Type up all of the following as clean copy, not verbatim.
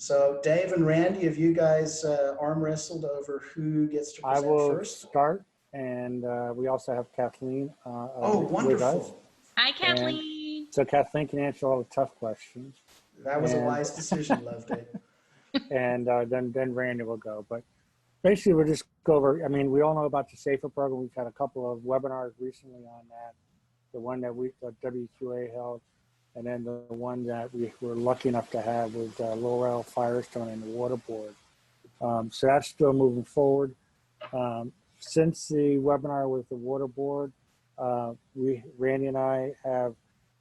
So Dave and Randy, have you guys arm wrestled over who gets to present first? I will start, and we also have Kathleen with us. Hi, Kathleen. So Kathleen can answer all the tough questions. That was a wise decision, Loveday. And then Randy will go. But basically, we'll just go over, I mean, we all know about the SAFER program. We've had a couple of webinars recently on that. The one that WQA held, and then the one that we were lucky enough to have with Laurel Firestone and the Water Board. So that's still moving forward. Since the webinar with the Water Board, Randy and I have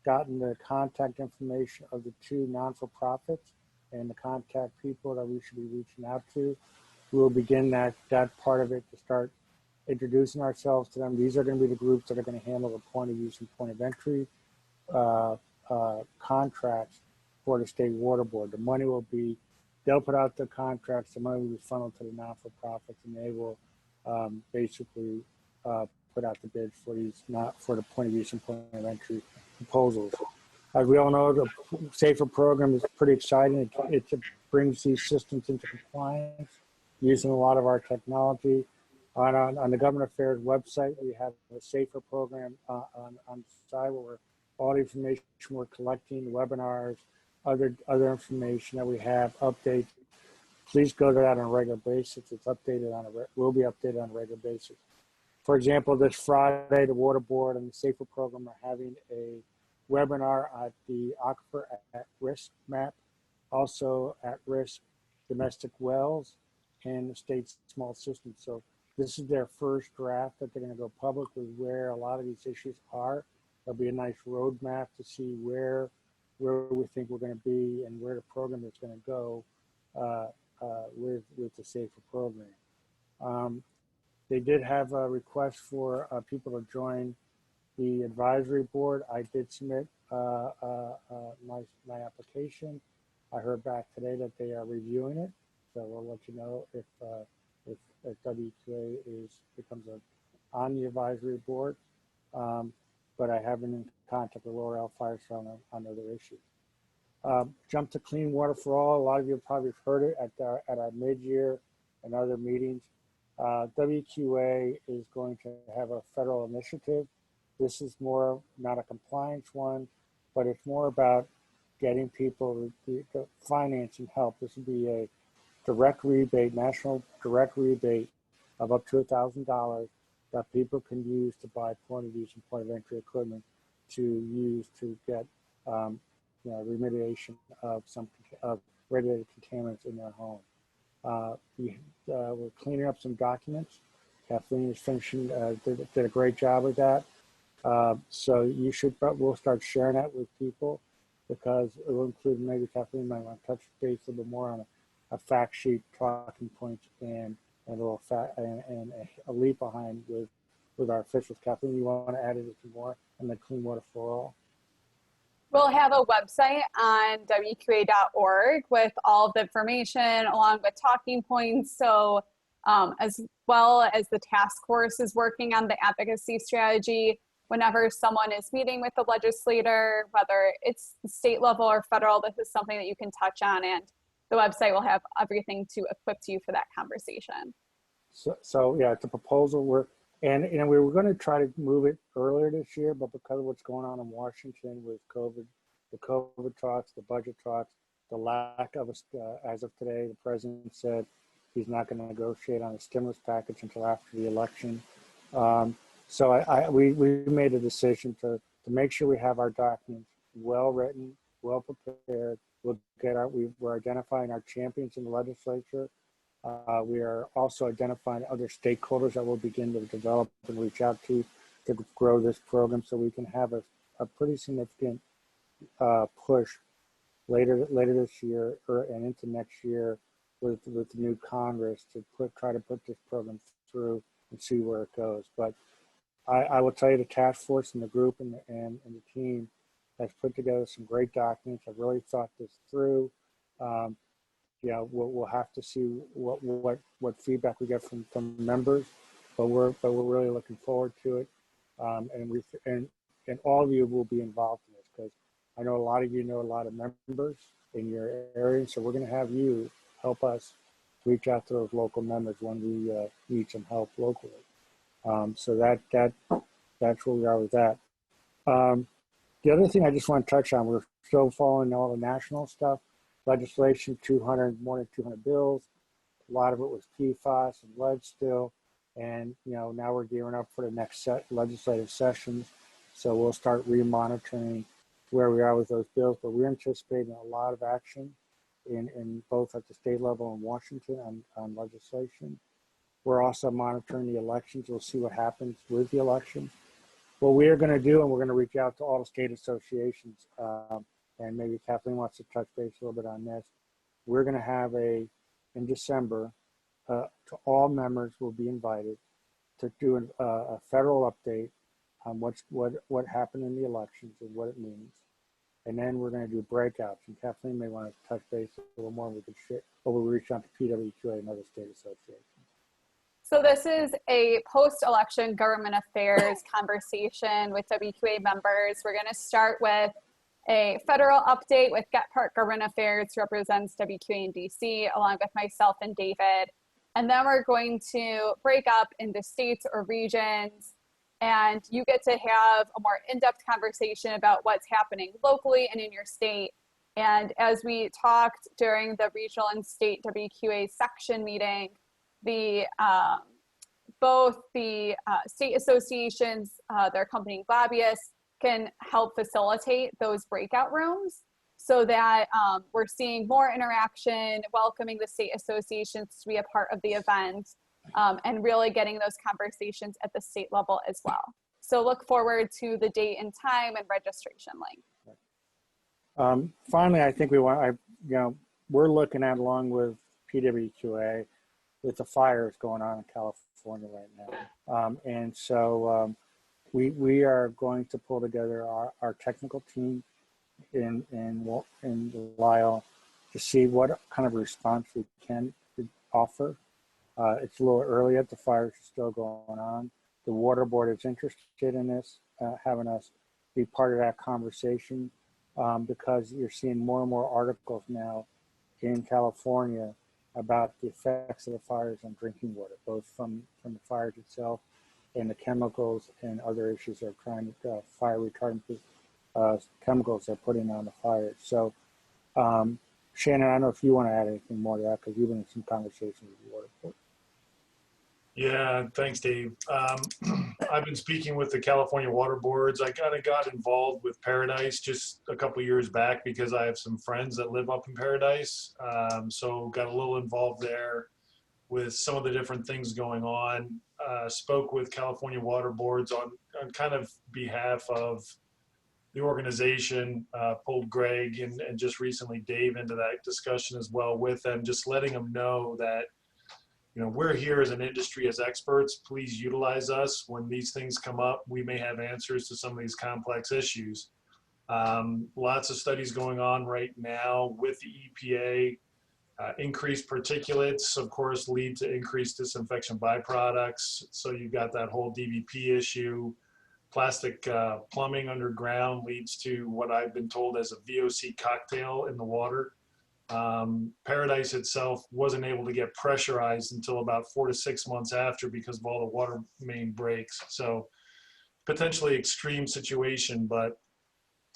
gotten the contact information of the two non-for-profits and the contact people that we should be reaching out to. We'll begin that part of it to start introducing ourselves to them. These are going to be the groups that are going to handle the point of use and point of entry contracts for the state water board. The money will be, they'll put out the contracts, the money will be funneled to the non-for-profits, and they will basically put out the bids for these, not for the point of use and point of entry proposals. As we all know, the SAFER program is pretty exciting. It brings these systems into compliance using a lot of our technology. On the Government Affairs website, we have a SAFER program on the side where all the information we're collecting, webinars, other information that we have, updates. Please go to that on a regular basis. It's updated will be updated on a regular basis. For example, this Friday, the Water Board and the SAFER program are having a webinar at the Aquifer at Risk map, also at risk domestic wells and the state's small systems. So this is their first draft that they're going to go public with where a lot of these issues are. There'll be a nice roadmap to see where we think we're going to be and where the program is going to go with the SAFER program. They did have a request for people to join the advisory board. I did submit my application. I heard back today that they are reviewing it, so we'll let you know if WQA becomes on the advisory board. But I have been in contact with Laurel Firestone on other issues. Jump to Clean Water for All. A lot of you have probably heard it at our mid-year and other meetings. WQA is going to have a federal initiative. This is more not a compliance one, but it's more about getting people the financing help. This would be a direct rebate, national direct rebate of up to $1,000 that people can use to buy point of use and point of entry equipment to use to get remediation of some regulated contaminants in their home. We're cleaning up some documents. Kathleen is finishing, did a great job with that. So we'll start sharing that with people because it will include, maybe Kathleen might want to touch base a little bit more on a fact sheet, talking points, and a little and a leap behind with our officials. Kathleen, you want to add anything more on the Clean Water for All? We'll have a website on WQA.org with all of the information along with talking points. So as well as the task force is working on the advocacy strategy, whenever someone is meeting with the legislator, whether it's state level or federal, this is something that you can touch on, and the website will have everything to equip you for that conversation. So yeah, it's a proposal. We were going to try to move it earlier this year, but because of what's going on in Washington with COVID, the COVID talks, the budget talks, the lack of as of today, the president said he's not going to negotiate on a stimulus package until after the election. So we made a decision to make sure we have our documents well written, well prepared. We're identifying our champions in the legislature. We are also identifying other stakeholders that we'll begin to develop and reach out to grow this program, so we can have a pretty significant push later this year and into next year with the new Congress to try to put this program through and see where it goes. But I will tell you, the task force and the group and the team has put together some great documents. I've really thought this through. We'll have to see what feedback we get from members, but we're really looking forward to it. And all of you will be involved in this, because I know a lot of you know a lot of members in your area, so we're going to have you help us reach out to those local members when we need some help locally. So that's where we are with that. The other thing I just want to touch on, we're still following all the national stuff, legislation, more than 200 bills. A lot of it was PFAS and lead still. And, now we're gearing up for the next set legislative sessions. So we'll start remonitoring where we are with those bills, but we're anticipating a lot of action in both at the state level in Washington on legislation. We're also monitoring the elections. We'll see what happens with the elections. What we are going to do, and we're going to reach out to all the state associations, and maybe Kathleen wants to touch base a little bit on this. We're going to have in December, to all members will be invited to do a federal update on what happened in the elections and what it means. And then we're going to do breakouts. And Kathleen may want to touch base a little more. We could share, or we'll reach out to PWQA and other state associations. So this is a post-election government affairs conversation with WQA members. We're going to start with a federal update with Get Park Government Affairs, who represents WQA in DC, along with myself and David. And then we're going to break up into states or regions, and you get to have a more in-depth conversation about what's happening locally and in your state. And as we talked during the regional and state WQA section meeting, both the state associations, their accompanying lobbyists, can help facilitate those breakout rooms so that we're seeing more interaction, welcoming the state associations to be a part of the event, and really getting those conversations at the state level as well. So look forward to the date and time and registration link. Finally, I think we're looking at, along with PWQA, with the fires going on in California right now. And so we are going to pull together our technical team in Lisle to see what kind of response we can offer. It's a little early yet, the fires are still going on. The water board is interested in this, having us be part of that conversation, because you're seeing more and more articles now in California about the effects of the fires on drinking water, both from the fires itself and the chemicals and other issues they're trying to, fire retardant chemicals they're putting on the fires. So, Shannon, I don't know if you want to add anything more to that, because you've been in some conversations with the water board. Yeah, thanks, Dave. I've been speaking with the California water boards. I kind of got involved with Paradise just a couple years back because I have some friends that live up in Paradise. So got a little involved there with some of the different things going on. Spoke with California water boards on kind of behalf of the organization, pulled Greg and just recently Dave into that discussion as well with them, just letting them know that we're here as an industry, as experts. Please utilize us. When these things come up, we may have answers to some of these complex issues. Lots of studies going on right now with the EPA. Increased particulates, of course, lead to increased disinfection byproducts. So you've got that whole DVP issue. Plastic plumbing underground leads to what I've been told as a VOC cocktail in the water. Paradise itself wasn't able to get pressurized until about 4 to 6 months after because of all the water main breaks. So potentially extreme situation, but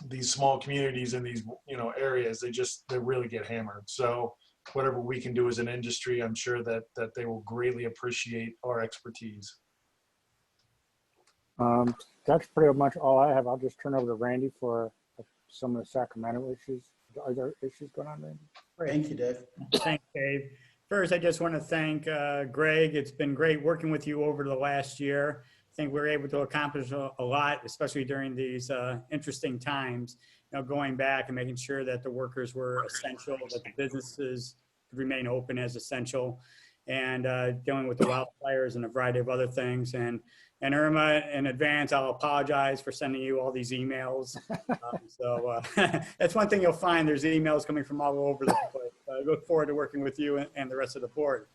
these small communities in these areas, they really get hammered. So whatever we can do as an industry, I'm sure that they will greatly appreciate our expertise. That's pretty much all I have. I'll just turn over to Randy for some of the Sacramento issues. Are there issues going on, Randy? Thank you, Dave. Thanks, Dave. First, I just want to thank Greg. It's been great working with you over the last year. I think we're able to accomplish a lot, especially during these interesting times. Going back and making sure that the workers were essential, that the businesses could remain open as essential, and dealing with the wildfires and a variety of other things. And Irma, in advance, I'll apologize for sending you all these emails. That's one thing you'll find. There's emails coming from all over the place. I look forward to working with you and the rest of the board.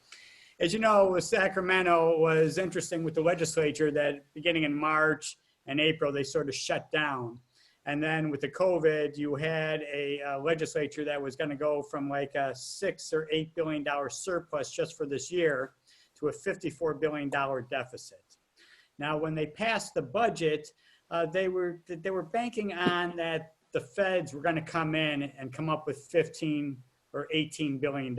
As you know, Sacramento was interesting with the legislature that beginning in March and April, they sort of shut down. And then with the COVID, you had a legislature that was going to go from like a $6 or $8 billion surplus just for this year to a $54 billion deficit. Now, when they passed the budget, they were banking on that the feds were going to come in and come up with 15 or $18 billion.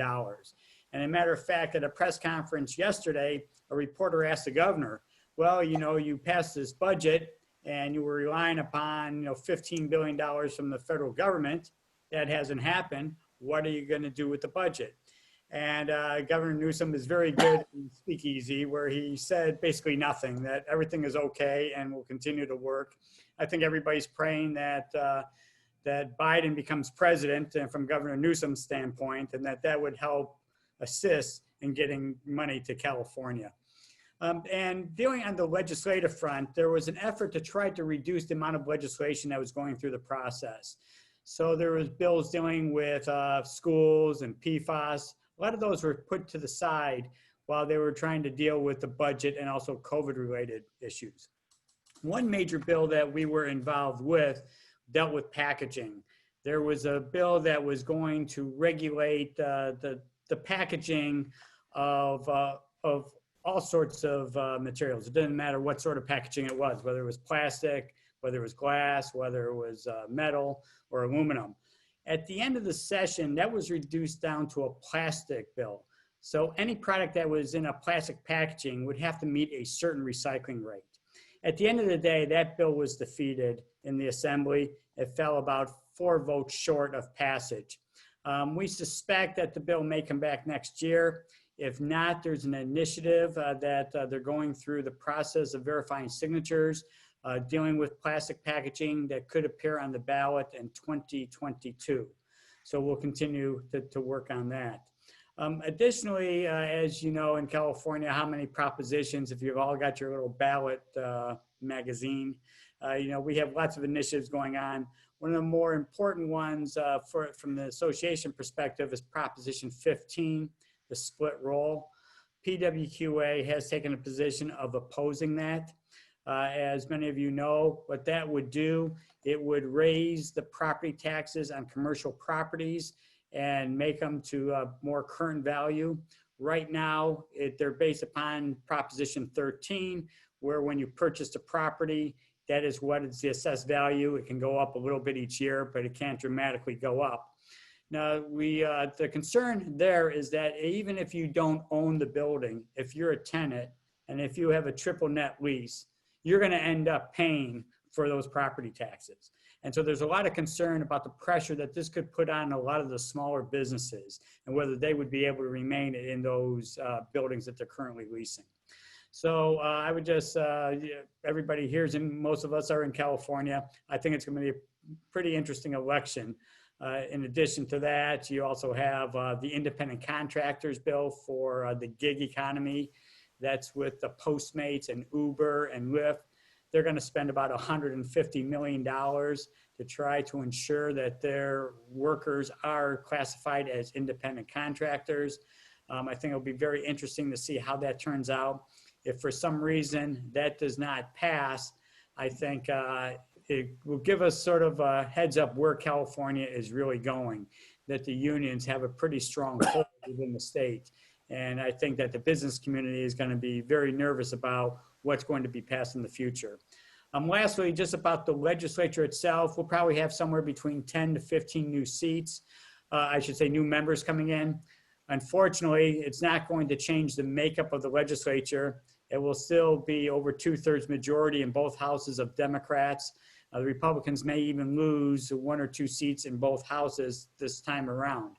And a matter of fact, at a press conference yesterday, a reporter asked the governor, well, you know, you passed this budget and you were relying upon, you know, $15 billion from the federal government. That hasn't happened. What are you going to do with the budget? And Governor Newsom is very good in speakeasy, where he said basically nothing, that everything is okay and will continue to work. I think everybody's praying that that Biden becomes president, and from Governor Newsom's standpoint, and that would help assist in getting money to California. And dealing on the legislative front, there was an effort to try to reduce the amount of legislation that was going through the process. So there was bills dealing with schools and PFAS. A lot of those were put to the side while they were trying to deal with the budget and also COVID-related issues. One major bill that we were involved with dealt with packaging. There was a bill that was going to regulate the packaging of all sorts of materials. It didn't matter what sort of packaging it was, whether it was plastic, whether it was glass, whether it was metal or aluminum. At the end of the session, that was reduced down to a plastic bill. So any product that was in a plastic packaging would have to meet a certain recycling rate. At the end of the day, that bill was defeated in the assembly. It fell about 4 votes short of passage. We suspect that the bill may come back next year. If not, there's an initiative that they're going through the process of verifying signatures, dealing with plastic packaging that could appear on the ballot in 2022. So we'll continue to work on that. Additionally, as you know, in California, how many propositions, if you've all got your little ballot magazine, you know, we have lots of initiatives going on. One of the more important ones from the association perspective is Proposition 15, the split roll. PWQA has taken a position of opposing that. As many of you know, what that would do, it would raise the property taxes on commercial properties and make them to a more current value. Right now, they're based upon Proposition 13, where when you purchase a property, that is what is the assessed value. It can go up a little bit each year, but it can't dramatically go up. Now, the concern there is that even if you don't own the building, if you're a tenant, and if you have a triple net lease, you're going to end up paying for those property taxes. And so there's a lot of concern about the pressure that this could put on a lot of the smaller businesses and whether they would be able to remain in those buildings that they're currently leasing. So I would just, everybody here, most of us are in California. I think it's going to be a pretty interesting election. In addition to that, you also have the independent contractors bill for the gig economy. That's with the Postmates and Uber and Lyft. They're going to spend about $150 million to try to ensure that their workers are classified as independent contractors. I think it'll be very interesting to see how that turns out. If for some reason that does not pass, I think it will give us sort of a heads up where California is really going, that the unions have a pretty strong hold within the state. And I think that the business community is going to be very nervous about what's going to be passed in the future. Lastly, just about the legislature itself, we'll probably have somewhere between 10 to 15 new seats. I should say new members coming in. Unfortunately, it's not going to change the makeup of the legislature. It will still be over 2/3 majority in both houses of Democrats. The Republicans may even lose 1 or 2 seats in both houses this time around.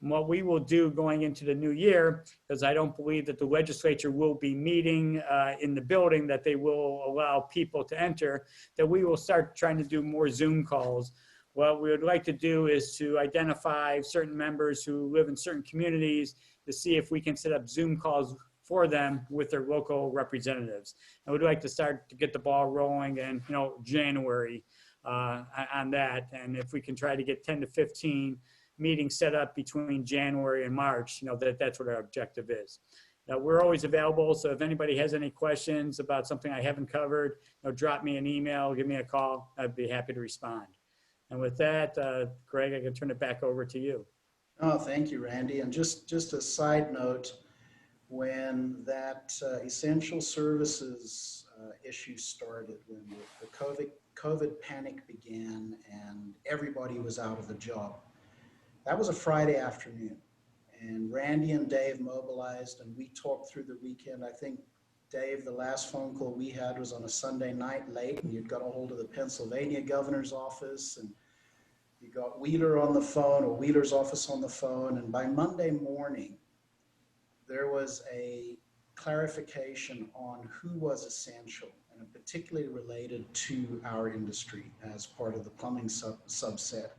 And what we will do going into the new year, because I don't believe that the legislature will be meeting in the building, that they will allow people to enter, that we will start trying to do more Zoom calls. What we would like to do is to identify certain members who live in certain communities to see if we can set up Zoom calls for them with their local representatives. And we'd like to start to get the ball rolling in, you know, January on that. And if we can try to get 10 to 15 meetings set up between January and March, you know, that's what our objective is. We're always available. So if anybody has any questions about something I haven't covered, drop me an email, give me a call. I'd be happy to respond. And with that, Greg, I can turn it back over to you. Oh, thank you, Randy. And just a side note, when that essential services issue started, when the COVID panic began and everybody was out of a job, that was a Friday afternoon. And Randy and Dave mobilized and we talked through the weekend. I think, Dave, the last phone call we had was on a Sunday night late, and you'd got a hold of the Pennsylvania governor's office, and you got Wheeler on the phone, or Wheeler's office on the phone. And by Monday morning, there was a clarification on who was essential, and particularly related to our industry as part of the plumbing subset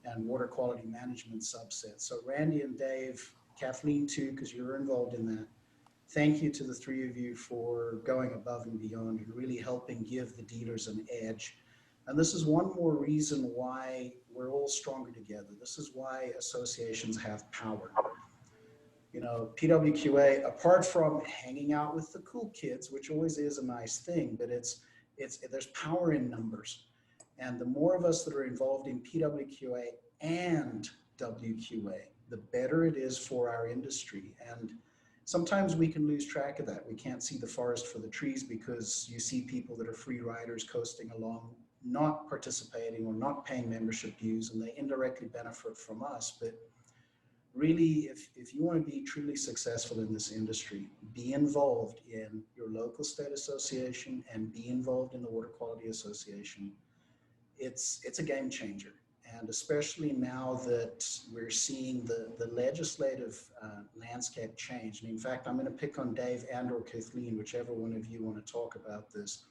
and water quality management subset. So Randy and Dave, Kathleen too, because you were involved in that, thank you to the three of you for going above and beyond and really helping give the dealers an edge. And this is one more reason why we're all stronger together. This is why associations have power. You know, PWQA, apart from hanging out with the cool kids, which always is a nice thing, but there's power in numbers. And the more of us that are involved in PWQA and WQA, the better it is for our industry. And sometimes we can lose track of that. We can't see the forest for the trees because you see people that are free riders coasting along, not participating or not paying membership dues, and they indirectly benefit from us. But really, if you want to be truly successful in this industry, be involved in your local state association and be involved in the Water Quality Association. It's a game changer. And especially now that we're seeing the legislative landscape change. And in fact, I'm going to pick on Dave and or Kathleen, whichever one of you want to talk about this.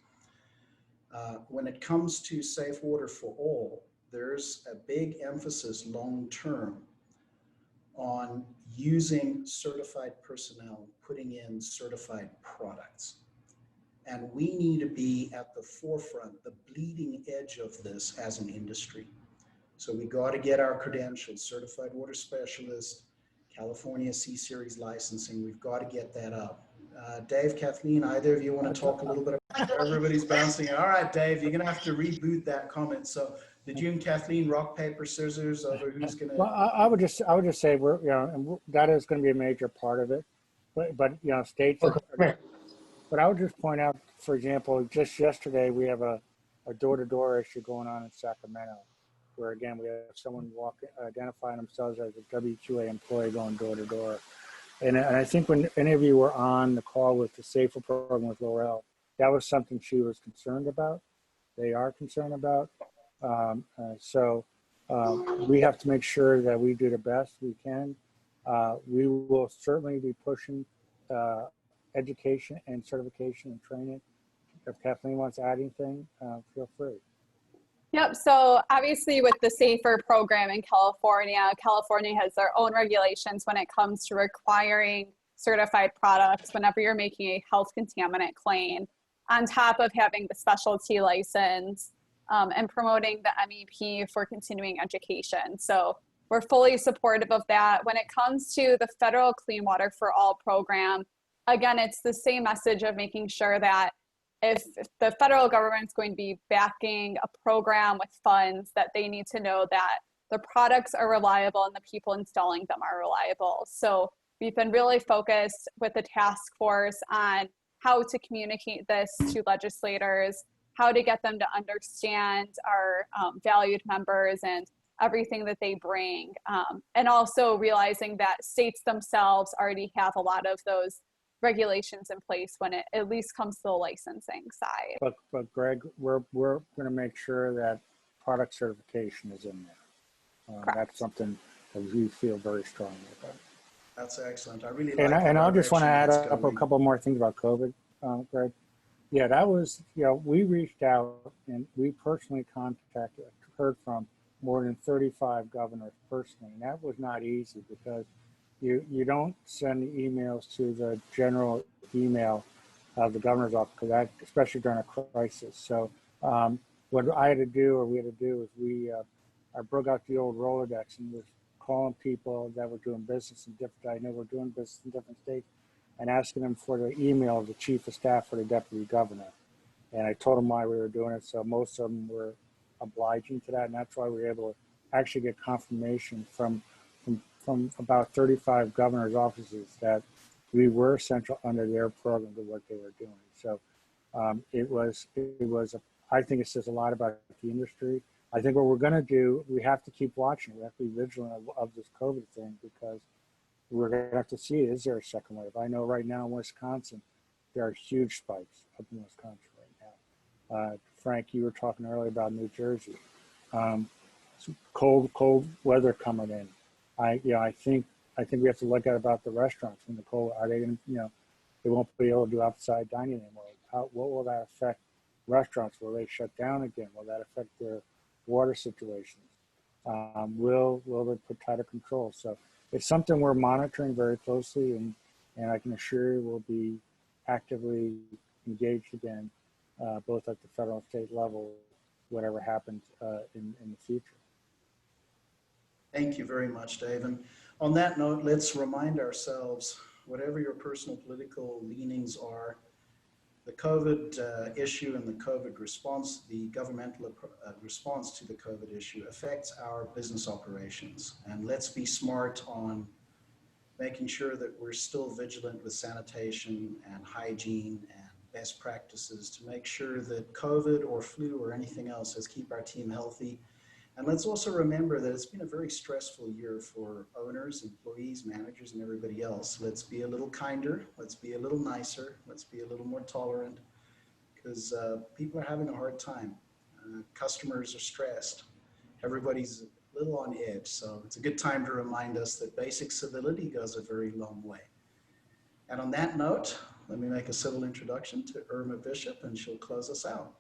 When it comes to safe water for all, there's a big emphasis long-term on using certified personnel, putting in certified products. And we need to be at the forefront, the bleeding edge of this as an industry. So we got to get our credentials, certified water specialist, California C-Series licensing. We've got to get that up. Dave, Kathleen, either of you want to talk a little bit about everybody's bouncing? All right, Dave, you're going to have to reboot that comment. So did you and Kathleen rock, paper, scissors over who's going to? Well, I would just say that is going to be a major part of it, but states. But I would just point out, for example, just yesterday we have a door-to-door issue going on in Sacramento, where again we have someone identifying themselves as a WQA employee going door to door. And I think when any of you were on the call with the Safer program with Laurel, that was something she was concerned about. They are concerned about. So we have to make sure that we do the best we can. We will certainly be pushing education and certification and training. If Kathleen wants to add anything, feel free. Yep. So obviously with the SAFER program in California, California has their own regulations when it comes to requiring certified products whenever you're making a health contaminant claim, on top of having the specialty license and promoting the MEP for continuing education. So we're fully supportive of that. When it comes to the federal Clean Water for All program, again, it's the same message of making sure that if the federal government's going to be backing a program with funds, that they need to know that the products are reliable and the people installing them are reliable. So we've been really focused with the task force on how to communicate this to legislators, how to get them to understand our valued members and everything that they bring. And also realizing that states themselves already have a lot of those regulations in place when it at least comes to the licensing side. But Greg, we're going to make sure that product certification is in there. That's something that we feel very strongly about. That's excellent. I really like and I just want to add up a couple more things about COVID, Greg. Yeah, that was, we reached out and we personally heard from more than 35 governors personally. And that was not easy because you don't send emails to the general email of the governor's office, because that, especially during a crisis. So what we had to do is I broke out the old Rolodex and was calling people that were doing business in different, I know we're doing business in different states, and asking them for the email of the chief of staff for the deputy governor. And I told them why we were doing it. So most of them were obliging to that. And that's why we were able to actually get confirmation from about 35 governor's offices that we were essential under their program to what they were doing. So I think it says a lot about the industry. I think what we're going to do, we have to keep watching. We have to be vigilant of this COVID thing, because we're going to have to see, is there a second wave? I know right now in Wisconsin, there are huge spikes up in Wisconsin right now. Frank, you were talking earlier about New Jersey. Cold weather coming in. I think we have to look at about the restaurants. When the cold, are they going to, they won't be able to do outside dining anymore. What will that affect restaurants? Will they shut down again? Will that affect their water situations? Will they put tighter controls? So it's something we're monitoring very closely, and I can assure you we'll be actively engaged again, both at the federal and state level, whatever happens in the future. Thank you very much, Dave. And on that note, let's remind ourselves, whatever your personal political leanings are, the COVID issue and the COVID response, the governmental response to the COVID issue affects our business operations. And let's be smart on making sure that we're still vigilant with sanitation and hygiene and best practices to make sure that COVID or flu or anything else has keep our team healthy. And let's also remember that it's been a very stressful year for owners, employees, managers, and everybody else. Let's be a little kinder. Let's be a little nicer. Let's be a little more tolerant, because people are having a hard time. Customers are stressed. Everybody's a little on edge. So it's a good time to remind us that basic civility goes a very long way. And on that note, let me make a civil introduction to Irma Bishop, and she'll close us out.